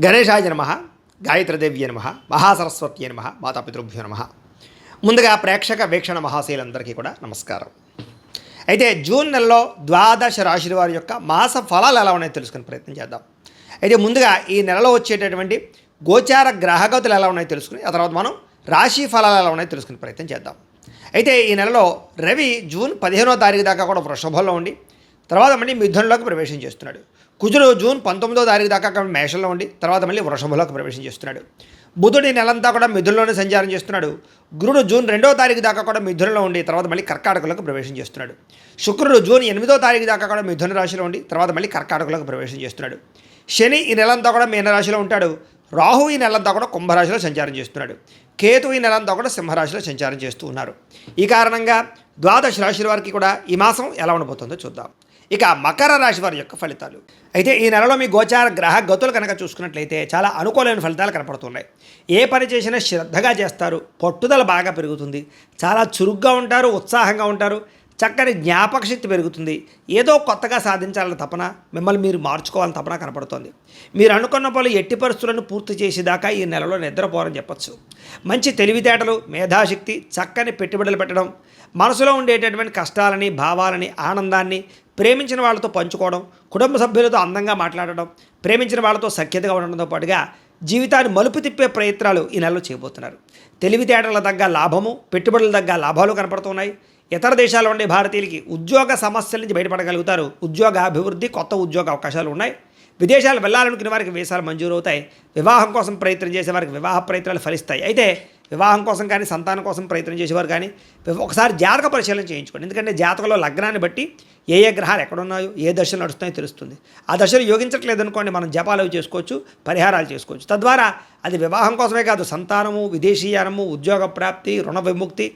గణేశాయ నమ, గాయత్రీదేవ్య నమ, మహాసరస్వత్యే నమ, మాతాపితృభ్యో నమ. ముందుగా ప్రేక్షక వీక్షణ మహాశయులందరికీ కూడా నమస్కారం. అయితే జూన్ నెలలో ద్వాదశ రాశుల వారి యొక్క మాస ఫలాలు ఎలా ఉన్నాయో తెలుసుకునే ప్రయత్నం చేద్దాం. అయితే ముందుగా ఈ నెలలో వచ్చేటటువంటి గోచార గ్రహగతులు ఎలా ఉన్నాయో తెలుసుకుని ఆ తర్వాత మనం రాశి ఫలాలు ఎలా ఉన్నాయో తెలుసుకునే ప్రయత్నం చేద్దాం. అయితే ఈ నెలలో రవి జూన్ 15వ తారీఖు దాకా కూడా వృషభంలో ఉండి తర్వాత మళ్ళీ మిథునంలోకి ప్రవేశం చేస్తున్నాడు. కుజుడు జూన్ 19వ తారీఖు దాకా మేషంలో ఉండి తర్వాత మళ్ళీ వృషభంలోకి ప్రవేశం చేస్తున్నాడు. బుధుడు ఈ నెలంతా కూడా మిథునంలోనే సంచారం చేస్తున్నాడు. గురుడు జూన్ 2వ తారీఖు దాకా కూడా మిథునంలో ఉండి తర్వాత మళ్ళీ కర్కాటకంలోకి ప్రవేశం చేస్తున్నాడు. శుక్రుడు జూన్ 8వ తారీఖు దాకా కూడా మిథున రాశిలో ఉండి తర్వాత మళ్ళీ కర్కాటకంలోకి ప్రవేశం చేస్తున్నాడు. శని ఈ నెలంతా కూడా మీనరాశిలో ఉంటాడు. రాహు ఈ నెలంతా కూడా కుంభరాశిలో సంచారం చేస్తున్నాడు. కేతు ఈ నెలంతా కూడా సింహరాశిలో సంచారం చేస్తూ ఉన్నారు. ఈ కారణంగా ద్వాదశ రాశుల వారికి కూడా ఈ మాసం ఎలా ఉండబోతుందో చూద్దాం. ఇక మకర రాశి వారి యొక్క ఫలితాలు. అయితే ఈ నెలలో మీ గోచార గ్రహ గతులు కనుక చూసుకున్నట్లయితే చాలా అనుకూలమైన ఫలితాలు కనపడుతున్నాయి. ఏ పని చేసినా శ్రద్ధగా చేస్తారు, పట్టుదల బాగా పెరుగుతుంది, చాలా చురుగ్గా ఉంటారు, ఉత్సాహంగా ఉంటారు, చక్కని జ్ఞాపక శక్తి పెరుగుతుంది, ఏదో కొత్తగా సాధించాలని తపన, మిమ్మల్ని మీరు మార్చుకోవాలని తపన కనపడుతుంది. మీరు అనుకున్న పనులు ఎట్టి పరిస్థితులను పూర్తి చేసేదాకా ఈ నెలలో నిద్రపోరని చెప్పచ్చు. మంచి తెలివితేటలు, మేధాశక్తి, చక్కని పెట్టుబడులు పెట్టడం, మనసులో ఉండేటటువంటి కష్టాలని, భావాలని, ఆనందాన్ని ప్రేమించిన వాళ్ళతో పంచుకోవడం, కుటుంబ సభ్యులతో అందంగా మాట్లాడడం, ప్రేమించిన వాళ్ళతో సఖ్యతగా ఉండడంతో పాటుగా జీవితాన్ని మలుపు తిప్పే ప్రయత్నాలు ఈ నెలలో చేయబోతున్నారు. తెలివితేటల తగ్గ లాభము, పెట్టుబడుల తగ్గ లాభాలు కనపడుతున్నాయి. ఇతర దేశాల్లో ఉండే భారతీయులకి ఉద్యోగ సమస్యల నుంచి బయటపడగలుగుతారు. ఉద్యోగ అభివృద్ధి, కొత్త ఉద్యోగ అవకాశాలు ఉన్నాయి. విదేశాలు వెళ్ళాలనుకునే వారికి వీసాలు మంజూరు అవుతాయి. వివాహం కోసం ప్రయత్నం చేసే వారికి వివాహ ప్రయత్నాలు ఫలిస్తాయి. అయితే వివాహం కోసం కానీ సంతానం కోసం ప్రయత్నం చేసేవారు కానీ ఒకసారి జాతక పరిశీలన చేయించుకోండి. ఎందుకంటే జాతకంలో లగ్నాన్ని బట్టి ఏ ఏ గ్రహాలు ఎక్కడున్నాయో, ఏ దశలు నడుస్తున్నాయో తెలుస్తుంది. ఆ దశలు యోగించట్లేదు అనుకోండి, మనం జపాలు చేసుకోవచ్చు, పరిహారాలు చేసుకోవచ్చు. తద్వారా అది వివాహం కోసమే కాదు, సంతానము, విదేశీయానము, ఉద్యోగ ప్రాప్తి, రుణ విముక్తి,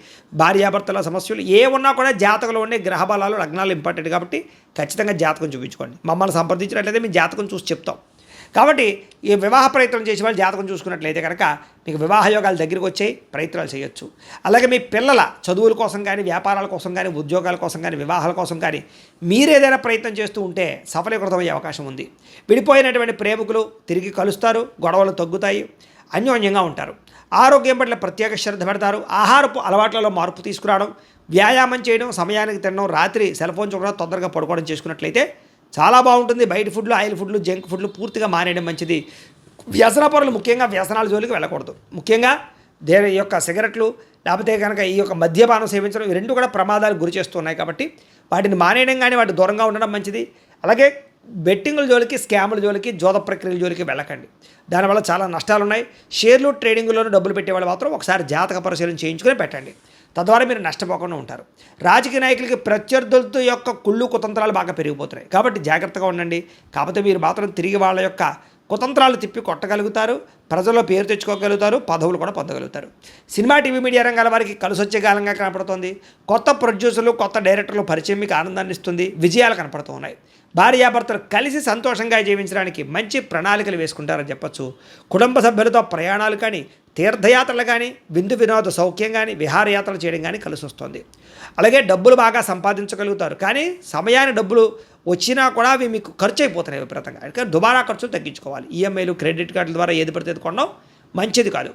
భార్యాభర్తల సమస్యలు ఏ ఉన్నా కూడా జాతకంలో ఉండే గ్రహ బలాలు, లగ్నాలు ఇంపార్టెంట్ కాబట్టి ఖచ్చితంగా జాతకం చూపించుకోండి. మమ్మల్ని సంప్రదించినట్లయితే మీ జాతకం చూసి చెప్తాం. కాబట్టి ఈ వివాహ ప్రయత్నం చేసే వాళ్ళు జాతకం చూసుకున్నట్లయితే కనుక మీకు వివాహ యోగాలు దగ్గరికి వచ్చాయి, ప్రయత్నాలు చేయొచ్చు. అలాగే మీ పిల్లల చదువుల కోసం కానీ, వ్యాపారాల కోసం కానీ, ఉద్యోగాల కోసం కానీ, వివాహాల కోసం కానీ మీరేదైనా ప్రయత్నం చేస్తూ ఉంటే సఫలీకృతమయ్యే అవకాశం ఉంది. విడిపోయినటువంటి ప్రేమికులు తిరిగి కలుస్తారు, గొడవలు తగ్గుతాయి, అన్యోన్యంగా ఉంటారు. ఆరోగ్యం పట్ల ప్రత్యేక శ్రద్ధ పెడతారు. ఆహారపు అలవాట్లలో మార్పు తీసుకురావడం, వ్యాయామం చేయడం, సమయానికి తినడం, రాత్రి సెల్ ఫోన్ చూడడం, తొందరగా పడుకోవడం చేసుకున్నట్లయితే చాలా బాగుంటుంది. బయట ఫుడ్లు, ఆయిల్ ఫుడ్లు, జంక్ ఫుడ్లు పూర్తిగా మానేయడం మంచిది. వ్యసన పరులు ముఖ్యంగా వ్యసనాల జోలికి వెళ్ళకూడదు. ముఖ్యంగా దేని యొక్క సిగరెట్లు లేకపోతే కనుక ఈ యొక్క మద్యపానం సేవించడం, ఈ రెండు కూడా ప్రమాదాలకు గురి చేస్తున్నాయి. కాబట్టి వాటిని మానేయడం కానీ వాటి దూరంగా ఉండడం మంచిది. అలాగే బెట్టింగుల జోలికి, స్కాముల జోలికి, జోద ప్రక్రియల జోలికి వెళ్ళకండి. దానివల్ల చాలా నష్టాలు ఉన్నాయి. షేర్లు, ట్రేడింగ్లోనూ డబ్బులు పెట్టేవాళ్ళు మాత్రం ఒకసారి జాతక పరిశీలన చేయించుకుని పెట్టండి. తద్వారా మీరు నష్టపోకుండా ఉంటారు. రాజకీయ నాయకులకి ప్రత్యర్థులతో యొక్క కుళ్ళు కుతంత్రాలు బాగా పెరిగిపోతున్నాయి. కాబట్టి జాగ్రత్తగా ఉండండి. కాకపోతే మీరు మాత్రం తిరిగి వాళ్ళ యొక్క కుతంత్రాలు తిప్పి కొట్టగలుగుతారు, ప్రజల్లో పేరు తెచ్చుకోగలుగుతారు, పదవులు కూడా పొందగలుగుతారు. సినిమా, టీవీ, మీడియా రంగాల వారికి కలిసొచ్చే కాలంగా కనపడుతుంది. కొత్త ప్రొడ్యూసర్లు, కొత్త డైరెక్టర్లు పరిచయం మీకు ఆనందాన్ని ఇస్తుంది. విజయాలు కనపడుతూ ఉన్నాయి. భార్యాభర్తలు కలిసి సంతోషంగా జీవించడానికి మంచి ప్రణాళికలు వేసుకుంటారని చెప్పచ్చు. కుటుంబ సభ్యులతో ప్రయాణాలు కానీ, తీర్థయాత్రలు కానీ, విందు వినోద సౌఖ్యం కానీ, విహారయాత్రలు చేయడం కానీ కలిసి వస్తుంది. అలాగే డబ్బులు బాగా సంపాదించగలుగుతారు. కానీ సమయాన్ని డబ్బులు వచ్చినా కూడా అవి మీకు ఖర్చు అయిపోతున్నాయి విపరీతంగా. అందుకని దుబారా ఖర్చులు తగ్గించుకోవాలి. ఈఎంఐలు, క్రెడిట్ కార్డుల ద్వారా ఏది పడితే అది కొనడం మంచిది కాదు.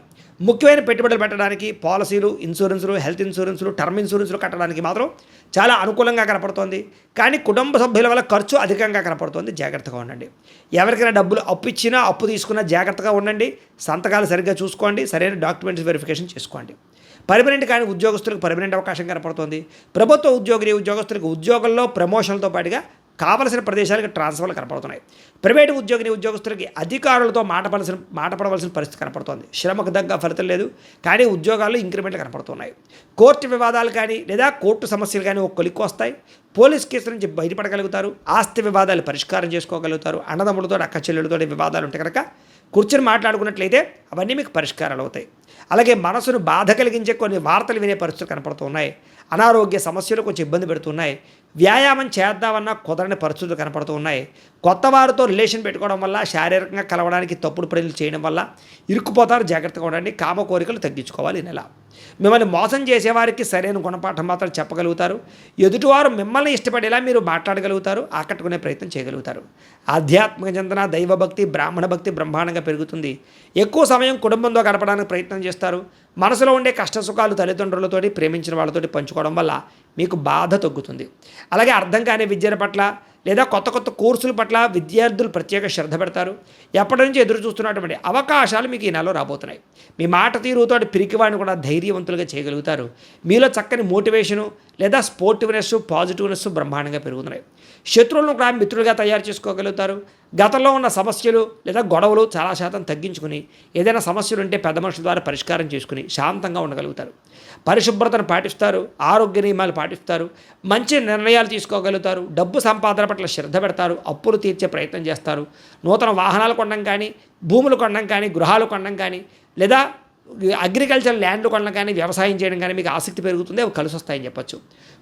ముఖ్యమైన పెట్టుబడులు పెట్టడానికి పాలసీలు, ఇన్సూరెన్సులు, హెల్త్ ఇన్సూరెన్సులు, టర్మ్ ఇన్సూరెన్సులు కట్టడానికి మాత్రం చాలా అనుకూలంగా కనపడుతోంది. కానీ కుటుంబ సభ్యుల వల్ల ఖర్చు అధికంగా కనపడుతోంది. జాగ్రత్తగా ఉండండి. ఎవరికైనా డబ్బులు అప్పు ఇచ్చినా, అప్పు తీసుకున్నా జాగ్రత్తగా ఉండండి. సంతకాలు సరిగ్గా చూసుకోండి. సరైన డాక్యుమెంట్స్ వెరిఫికేషన్ చేసుకోండి. పర్మనెంట్ కానీ ఉద్యోగస్తులకు పర్మనెంట్ అవకాశం కనపడుతుంది. ప్రభుత్వ ఉద్యోగస్తులకు ఉద్యోగంలో ప్రమోషన్లతో పాటుగా కావలసిన ప్రదేశాలకు ట్రాన్స్ఫర్లు కనపడుతున్నాయి. ప్రైవేటు ఉద్యోగస్తులకి అధికారులతో మాట పడవలసిన పరిస్థితి కనపడుతుంది. శ్రమకు తగ్గ ఫలితం లేదు, కానీ ఉద్యోగాల్లో ఇంక్రిమెంట్లు కనపడుతున్నాయి. కోర్టు వివాదాలు కానీ లేదా కోర్టు సమస్యలు కానీ ఒక కొలిక్కి వస్తాయి. పోలీస్ కేసుల నుంచి బయటపడగలుగుతారు. ఆస్తి వివాదాలు పరిష్కారం చేసుకోగలుగుతారు. అన్నదమ్ములతో, అక్క చెల్లెలతో వివాదాలు ఉంటే కనుక కూర్చొని మాట్లాడుకున్నట్లయితే అవన్నీ మీకు పరిష్కారాలు అవుతాయి. అలాగే మనసును బాధ కలిగించే కొన్ని వార్తలు వినే పరిస్థితులు కనపడుతున్నాయి. అనారోగ్య సమస్యలు కొంచెం ఇబ్బంది పెడుతున్నాయి. వ్యాయామం చేద్దామన్నా కుదరని పరిస్థితులు కనపడుతూ ఉన్నాయి. కొత్త వారితో రిలేషన్ పెట్టుకోవడం వల్ల, శారీరకంగా కలవడానికి తప్పుడు పనులు చేయడం వల్ల ఇరుక్కుపోతారు. జాగ్రత్తగా ఉండండి. కామ కోరికలు తగ్గించుకోవాలి ఈ నెల. మిమ్మల్ని మోసం చేసేవారికి సరైన గుణపాఠం మాత్రం చెప్పగలుగుతారు. ఎదుటివారు మిమ్మల్ని ఇష్టపడేలా మీరు మాట్లాడగలుగుతారు, ఆకట్టుకునే ప్రయత్నం చేయగలుగుతారు. ఆధ్యాత్మిక చింతన, దైవభక్తి, బ్రాహ్మణ భక్తి బ్రహ్మాండంగా పెరుగుతుంది. ఎక్కువ సమయం కుటుంబంతో గడపడానికి ప్రయత్నం చేస్తారు. మనసులో ఉండే కష్టసుఖాలు తల్లిదండ్రులతోటి, ప్రేమించిన వాళ్ళతోటి పంచుకోవడం వల్ల మీకు బాధ తగ్గుతుంది. అలాగే అర్థం కాని విద్యల పట్ల లేదా కొత్త కొత్త కోర్సుల పట్ల విద్యార్థులు ప్రత్యేక శ్రద్ధ పెడతారు. ఎప్పటి నుంచి ఎదురు చూస్తున్నటువంటి అవకాశాలు మీకు ఈ నెలలో రాబోతున్నాయి. మీ మాట తీరుతో పిరికివాడిని కూడా ధైర్యవంతులుగా చేయగలుగుతారు. మీలో చక్కని మోటివేషను లేదా స్పోర్టివ్నెస్, పాజిటివ్నెస్ బ్రహ్మాండంగా పెరుగుతున్నాయి. శత్రువులను కూడా మిత్రులుగా తయారు చేసుకోగలుగుతారు. గతంలో ఉన్న సమస్యలు లేదా గొడవలు చాలా శాతం తగ్గించుకుని ఏదైనా సమస్యలు ఉంటే పెద్ద మనుషుల ద్వారా పరిష్కారం చేసుకుని శాంతంగా ఉండగలుగుతారు. పరిశుభ్రతను పాటిస్తారు, ఆరోగ్య నియమాలు పాటిస్తారు, మంచి నిర్ణయాలు తీసుకోగలుగుతారు. డబ్బు సంపాదన పట్ల శ్రద్ధ పెడతారు, అప్పులు తీర్చే ప్రయత్నం చేస్తారు. నూతన వాహనాలు కొనడం కానీ, భూములు కొనడం కానీ, గృహాలు కొనడం కానీ, లేదా అగ్రికల్చర్ ల్యాండ్లు కొనడం కానీ, వ్యవసాయం చేయడం కానీ మీకు ఆసక్తి పెరుగుతుంది. అవి కలిసి వస్తాయని చెప్పచ్చు.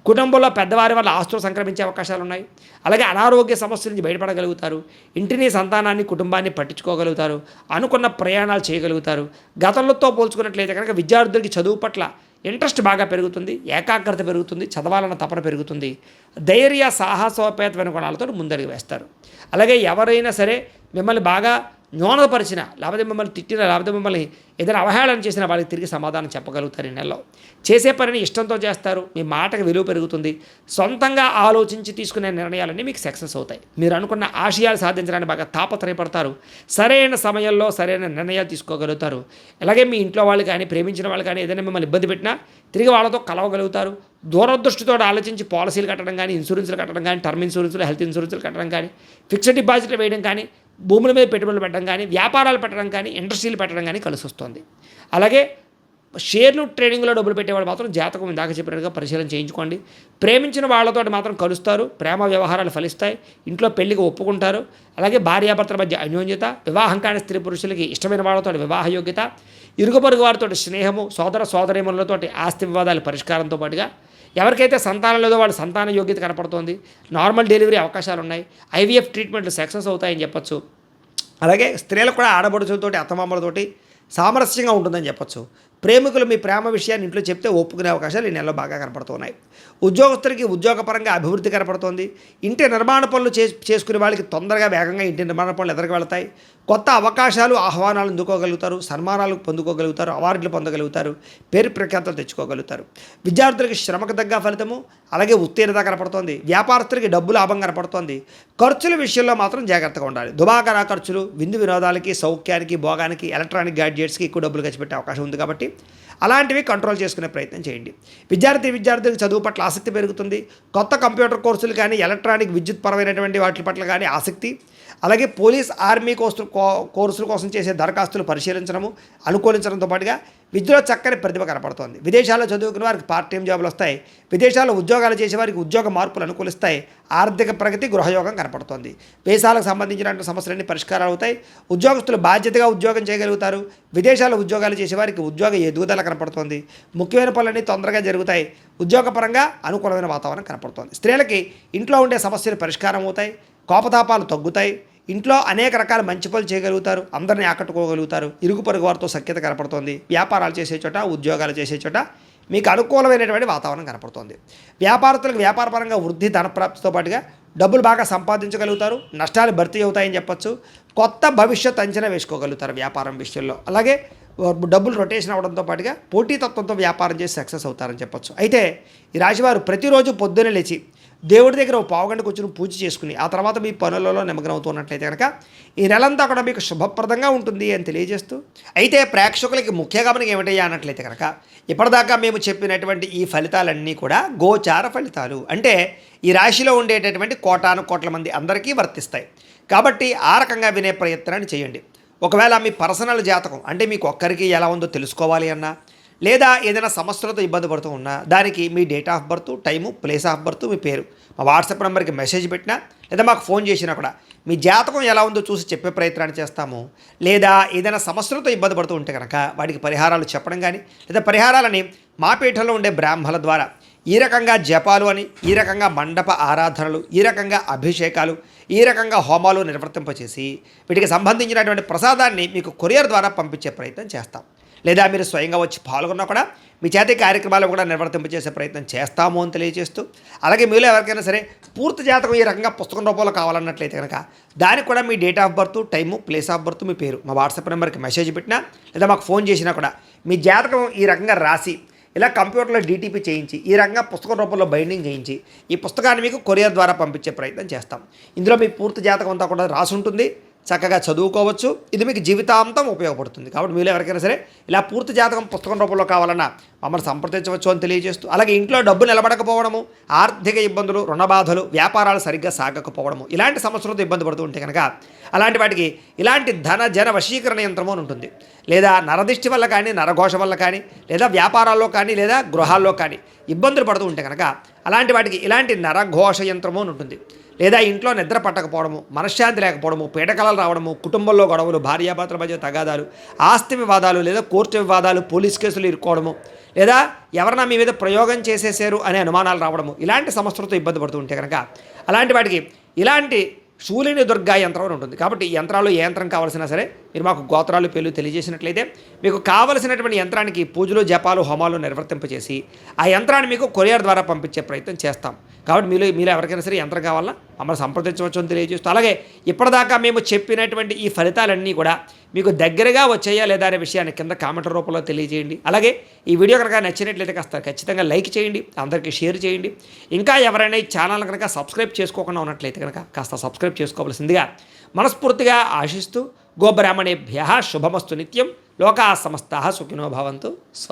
కుటుంబంలో పెద్దవారి వల్ల ఆస్తులు సంక్రమించే అవకాశాలు ఉన్నాయి. అలాగే అనారోగ్య సమస్యల నుంచి బయటపడగలుగుతారు. ఇంటిని, సంతానాన్ని, కుటుంబాన్ని పట్టించుకోగలుగుతారు. అనుకున్న ప్రయాణాలు చేయగలుగుతారు. గతంలో పోల్చుకున్నట్లయితే కనుక విద్యార్థులకి చదువు పట్ల ఇంట్రెస్ట్ బాగా పెరుగుతుంది, ఏకాగ్రత పెరుగుతుంది, చదవాలన్న తపన పెరుగుతుంది. ధైర్య, సాహసోపేతమైన గుణాలతో ముందడుగు వేస్తారు. అలాగే ఎవరైనా సరే మిమ్మల్ని బాగా న్యూనపరిచిన, లేకపోతే మిమ్మల్ని తిట్టిన, లేకపోతే మిమ్మల్ని ఏదైనా అవహేళన చేసిన వాళ్ళకి తిరిగి సమాధానం చెప్పగలుగుతారు. ఈ నెలలో చేసే పనిని ఇష్టంతో చేస్తారు. మీ మాటకు విలువ పెరుగుతుంది. సొంతంగా ఆలోచించి తీసుకునే నిర్ణయాలన్నీ మీకు సక్సెస్ అవుతాయి. మీరు అనుకున్న ఆశయాలు సాధించడానికి బాగా తాపత్రయపడతారు. సరైన సమయంలో సరైన నిర్ణయాలు తీసుకోగలుగుతారు. అలాగే మీ ఇంట్లో వాళ్ళు కానీ, ప్రేమించిన వాళ్ళు కానీ ఏదైనా మిమ్మల్ని ఇబ్బంది పెట్టినా తిరిగి వాళ్ళతో కలవగలుగుతారు. దూరదృష్టితో ఆలోచించి పాలసీలు కట్టడం కానీ, ఇన్సూరెన్స్లు కట్టడం కానీ, టర్మ్ ఇన్సూరెన్స్లు, హెల్త్ ఇన్సూరెన్స్లు కట్టడం కానీ, ఫిక్స్డ్ డిపాజిట్లు వేయడం కానీ, భూముల మీద పెట్టుబడులు పెట్టడం కానీ, వ్యాపారాలు పెట్టడం కానీ, ఇండస్ట్రీలు పెట్టడం కానీ కలిసి వస్తుంది. అలాగే షేర్లు ట్రేడింగ్లో డబ్బులు పెట్టేవాళ్ళు మాత్రం జాతకం ఇందాక చెప్పినట్టుగా పరిశీలన చేయించుకోండి. ప్రేమించిన వాళ్ళతో మాత్రం కలుస్తారు. ప్రేమ వ్యవహారాలు ఫలిస్తాయి. ఇంట్లో పెళ్లికి ఒప్పుకుంటారు. అలాగే భార్యాభర్తల మధ్య అన్యోన్యత, వివాహం కాని స్త్రీ పురుషులకి ఇష్టమైన వాళ్ళతో వివాహ యోగ్యత, ఇరుగు పొరుగు వారితో స్నేహము, సోదర సోదరీమణులతో ఆస్తి వివాదాల పరిష్కారంతో పాటుగా ఎవరికైతే సంతానం లేదో వాళ్ళ సంతాన యోగ్యత కనపడుతోంది. నార్మల్ డెలివరీ అవకాశాలు ఉన్నాయి. ఐవీఎఫ్ ట్రీట్మెంట్లు సక్సెస్ అవుతాయని చెప్పచ్చు. అలాగే స్త్రీలకు కూడా ఆడబడుచులతోటి, అత్తమామలతోటి సామరస్యంగా ఉంటుందని చెప్పచ్చు. ప్రేమికులు మీ ప్రేమ విషయాన్ని ఇంట్లో చెప్తే ఒప్పుకునే అవకాశాలు ఈ నెలలో బాగా కనపడుతున్నాయి. ఉద్యోగస్తులకి ఉద్యోగపరంగా అభివృద్ధి కనపడుతోంది. ఇంటి నిర్మాణ పనులు చేసుకునే వాళ్ళకి తొందరగా వేగంగా ఇంటి నిర్మాణ పనులు ఎదురుకు వెళ్తాయి. కొత్త అవకాశాలు, ఆహ్వానాలు అందుకోగలుగుతారు. సన్మానాలు పొందుకోగలుగుతారు. అవార్డులు పొందగలుగుతారు. పేరు ప్రఖ్యాతలు తెచ్చుకోగలుగుతారు. విద్యార్థులకి శ్రమకు తగ్గ ఫలితము, అలాగే ఉత్తీర్ణత కనపడుతోంది. వ్యాపారస్తులకి డబ్బు లాభం కనపడుతోంది. ఖర్చుల విషయంలో మాత్రం జాగ్రత్తగా ఉండాలి. దుబాకరా ఖర్చులు, విందు వినోదాలకి, సౌఖ్యానికి, భోగానికి, ఎలక్ట్రానిక్ గ్యాడ్జెట్స్కి ఎక్కువ డబ్బులు ఖర్చు పెట్టే అవకాశం ఉంది. కాబట్టి అలాంటివి కంట్రోల్ చేసుకునే ప్రయత్నం చేయండి. విద్యార్థులకు చదువు పట్ల ఆసక్తి పెరుగుతుంది. కొత్త కంప్యూటర్ కోర్సులు కానీ, ఎలక్ట్రానిక్ విద్యుత్ పరమైనటువంటి వాటి పట్ల కానీ ఆసక్తి, అలాగే పోలీస్, ఆర్మీ కోర్సుల కోసం చేసే దరఖాస్తులు పరిశీలించడము, అనుకూలించడంతో పాటుగా విద్యలో చక్కని ప్రతిభ కనపడుతోంది. విదేశాల్లో చదువుకునే వారికి పార్ట్ టైం జాబులు వస్తాయి. విదేశాల్లో ఉద్యోగాలు చేసే వారికి ఉద్యోగ మార్పులు అనుకూలిస్తాయి. ఆర్థిక ప్రగతి, గృహయోగం కనపడుతోంది. వేసాలకు సంబంధించిన సమస్యలన్నీ పరిష్కారాలు అవుతాయి. ఉద్యోగస్తులు బాధ్యతగా ఉద్యోగం చేయగలుగుతారు. విదేశాల్లో ఉద్యోగాలు చేసే వారికి ఉద్యోగ ఎదుగుదల కనపడుతోంది. ముఖ్యమైన పనులన్నీ తొందరగా జరుగుతాయి. ఉద్యోగపరంగా అనుకూలమైన వాతావరణం కనపడుతోంది. స్త్రీలకి ఇంట్లో ఉండే సమస్యలు పరిష్కారం అవుతాయి. కోపతాపాలు తగ్గుతాయి. ఇంట్లో అనేక రకాల మంచి పనులు చేయగలుగుతారు. అందరినీ ఆకట్టుకోగలుగుతారు. ఇరుగు పొరుగు వారితో సఖ్యత కనపడుతోంది. వ్యాపారాలు చేసే చోట, ఉద్యోగాలు చేసే చోట మీకు అనుకూలమైనటువంటి వాతావరణం కనపడుతోంది. వ్యాపారస్తులకు వ్యాపారపరంగా వృద్ధి, ధనప్రాప్తితో పాటుగా డబ్బులు బాగా సంపాదించగలుగుతారు. నష్టాలు భర్తీ అవుతాయని చెప్పచ్చు. కొత్త భవిష్యత్ అంచనా వేసుకోగలుగుతారు వ్యాపారం విషయంలో. అలాగే డబ్బులు రొటేషన్ అవడంతో పాటుగా పోటీతత్వంతో వ్యాపారం చేసి సక్సెస్ అవుతారని చెప్పచ్చు. అయితే ఈ రాశివారు ప్రతిరోజు పొద్దున్నే లేచి దేవుడి దగ్గర ఒక పావుగంట కూర్చుని పూజ చేసుకుని ఆ తర్వాత మీ పనులలో నిమగ్నం అవుతున్నట్లయితే కనుక ఈ నెలంతా కూడా మీకు శుభప్రదంగా ఉంటుంది అని తెలియజేస్తూ, అయితే ప్రేక్షకులకి ముఖ్య గమనిక ఏమిటయ్యా అన్నట్లయితే కనుక ఇప్పటిదాకా మేము చెప్పినటువంటి ఈ ఫలితాలన్నీ కూడా గోచార ఫలితాలు. అంటే ఈ రాశిలో ఉండేటటువంటి కోటాను కోట్ల మంది అందరికీ వర్తిస్తాయి. కాబట్టి ఆ రకంగా వినే ప్రయత్నాన్ని చేయండి. ఒకవేళ మీ పర్సనల్ జాతకం అంటే మీకు ఒక్కరికి ఎలా ఉందో తెలుసుకోవాలి అన్నా, లేదా ఏదైనా సమస్యలతో ఇబ్బంది పడుతూ ఉన్నా దానికి మీ date of birth, time, place of birth, మీ పేరు మా వాట్సాప్ నెంబర్కి మెసేజ్ పెట్టినా లేదా మాకు ఫోన్ చేసినా కూడా మీ జాతకం ఎలా ఉందో చూసి చెప్పే ప్రయత్నాన్ని చేస్తాము. లేదా ఏదైనా సమస్యలతో ఇబ్బంది పడుతూ ఉంటే కనుక వాటికి పరిహారాలు చెప్పడం కానీ, లేదా పరిహారాలని మా పీఠంలో ఉండే బ్రాహ్మణుల ద్వారా ఈ రకంగా జపాలు అని, ఈ రకంగా మండప ఆరాధనలు, ఈ రకంగా అభిషేకాలు, ఈ రకంగా హోమాలు నిర్వర్తింపచేసి వీటికి సంబంధించినటువంటి ప్రసాదాన్ని మీకు కొరియర్ ద్వారా పంపించే ప్రయత్నం చేస్తాం. లేదా మీరు స్వయంగా వచ్చి పాల్గొన్నా కూడా మీ చేతి కార్యక్రమాలు కూడా నిర్వర్తింపజేసే ప్రయత్నం చేస్తాము అని తెలియజేస్తూ, అలాగే మీలో ఎవరికైనా సరే పూర్తి జాతకం ఈ రకంగా పుస్తకం రూపంలో కావాలన్నట్లయితే కనుక దానికి కూడా మీ date of birth, time, place of birth, మీ పేరు మా వాట్సాప్ నెంబర్కి మెసేజ్ పెట్టినా లేదా మాకు ఫోన్ చేసినా కూడా మీ జాతకం ఈ రకంగా రాసి ఇలా కంప్యూటర్లో డీటీపీ చేయించి ఈ రకంగా పుస్తకం రూపంలో బైండింగ్ చేయించి ఈ పుస్తకాన్ని మీకు కొరియర్ ద్వారా పంపించే ప్రయత్నం చేస్తాం. ఇందులో మీ పూర్తి జాతకం అంతా కూడా రాసి ఉంటుంది, చక్కగా చదువుకోవచ్చు. ఇది మీకు జీవితాంతం ఉపయోగపడుతుంది. కాబట్టి మీరు ఎవరికైనా సరే ఇలా పూర్తి జాతకం పుస్తకం రూపంలో కావాలన్నా మమ్మల్ని సంప్రదించవచ్చు అని తెలియజేస్తూ, అలాగే ఇంట్లో డబ్బు నిలబడకపోవడము, ఆర్థిక ఇబ్బందులు, రుణ బాధలు, వ్యాపారాలు సరిగ్గా సాగకపోవడము, ఇలాంటి సమస్యలతో ఇబ్బంది పడుతూ ఉంటే కనుక అలాంటి వాటికి ఇలాంటి ధన జన వశీకరణ యంత్రము అని ఉంటుంది. లేదా నరదిష్టి వల్ల కానీ, నరఘోష వల్ల కానీ, లేదా వ్యాపారాల్లో కానీ, లేదా గృహాల్లో కానీ ఇబ్బందులు పడుతూ ఉంటే కనుక అలాంటి వాటికి ఇలాంటి నరఘోష యంత్రము అని ఉంటుంది. లేదా ఇంట్లో నిద్ర పట్టకపోవడము, మనశ్శాంతి లేకపోవడము, పీడకలలు రావడము, కుటుంబంలో గొడవలు, భార్యాభర్తల మధ్య తగాదాలు, ఆస్తి వివాదాలు, లేదా కోర్టు వివాదాలు, పోలీస్ కేసులు ఇరుక్కోవడము, లేదా ఎవరన్నా మీ మీద ప్రయోగం చేసేసారు అనే అనుమానాలు రావడము, ఇలాంటి సమస్యలతో ఇబ్బంది పడుతూ ఉంటే కనుక అలాంటి వాటికి ఇలాంటి శూలిని దుర్గా యంత్రం అని ఉంటుంది. కాబట్టి ఈ యంత్రాలు ఏ యంత్రం కావాల్సినా సరే మీరు మాకు గోత్రాలు పేర్లు తెలియజేసినట్లయితే మీకు కావలసినటువంటి యంత్రానికి పూజలు, జపాలు, హోమాలు నిర్వర్తింపచేసి ఆ యంత్రాన్ని మీకు కొరియర్ ద్వారా పంపించే ప్రయత్నం చేస్తాం. కాబట్టి మీలో ఎవరికైనా సరే యంత్రం కావాలన్నా మమ్మల్ని సంప్రదించవచ్చు అని తెలియజేస్తూ, అలాగే ఇప్పటిదాకా మేము చెప్పినటువంటి ఈ ఫలితాలన్నీ కూడా మీకు దగ్గరగా వచ్చాయా లేదా అనే విషయాన్ని కింద కామెంట్ రూపంలో తెలియజేయండి. అలాగే ఈ వీడియో కనుక నచ్చినట్లయితే కాస్త ఖచ్చితంగా లైక్ చేయండి, అందరికీ షేర్ చేయండి. ఇంకా ఎవరైనా ఈ ఛానల్ కనుక సబ్స్క్రైబ్ చేసుకోకుండా ఉన్నట్లయితే కనుక కాస్త సబ్స్క్రైబ్ చేసుకోవాల్సిందిగా మనస్ఫూర్తిగా ఆశిస్తూ, గోబ్రాహ్మణేభ్యః శుభమస్తు నిత్యం, లోకాః సమస్తాః సుఖినో భవంతు. స్వస్తి.